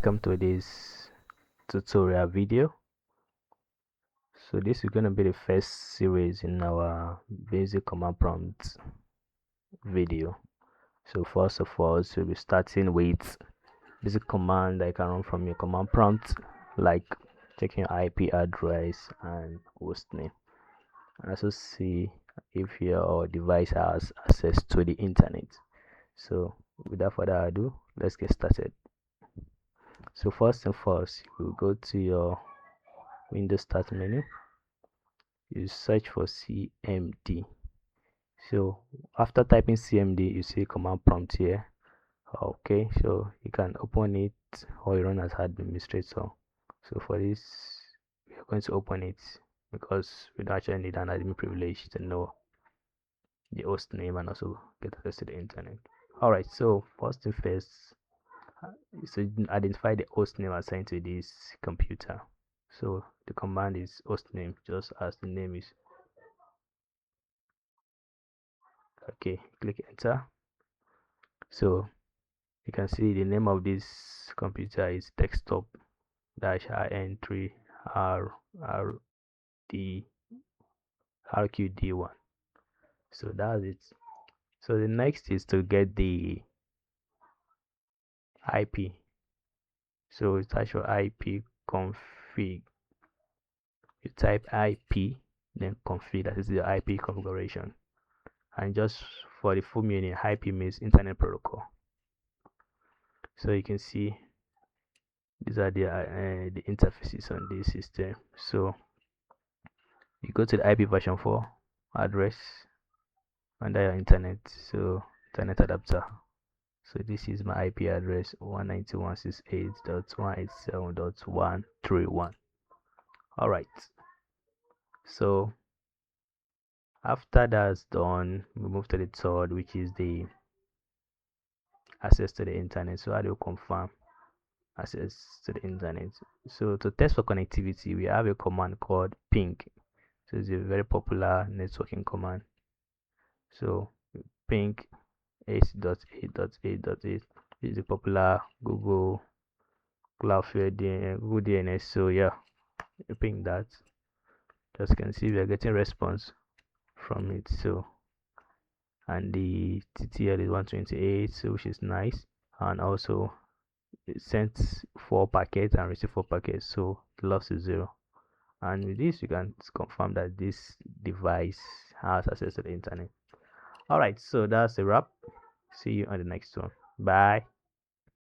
Welcome to this tutorial video. So this is going to be the first series in our basic command prompt video. So first of all, we'll be starting with basic command that you can run from your command prompt, like checking your IP address and host name, and also see if your device has access to the internet. So without further ado, let's get started. So first and first, you will go to your Windows Start menu. You search for CMD. So after typing CMD, you see command prompt here. Okay, so you can open it or you run as administrator. So for this, we are going to open it because we don't actually need an admin privilege to know the host name and also get access to the internet. Alright, so first thing first, so identify the host name assigned to this computer. So the command is hostname, just as the name is. Okay, click enter. So you can see the name of this computer is desktop -in3 RQD1. So that's it. So the next is to get the IP. So you type your ipconfig. You type IP, then config, that is the IP configuration. And just for the full meaning, IP means internet protocol. So you can see these are the interfaces on this system. So you go to the IP version 4 address under your internet, so internet adapter. So this is my IP address 192.168.187.131. all right, so after that's done, we move to the third, which is the access to the internet. So how do you confirm access to the internet? So to test for connectivity, we have a command called ping. So it's a very popular networking command. So ping 8.8.8.8 is a popular Google Cloudflare Google DNS. So yeah, you ping that. Just can see we are getting response from it. So and the TTL is 128, so which is nice. And also it sends 4 packets and receive 4 packets, so the loss is 0. And with this, you can confirm that this device has access to the internet. Alright, so that's a wrap. See you on the next one. Bye.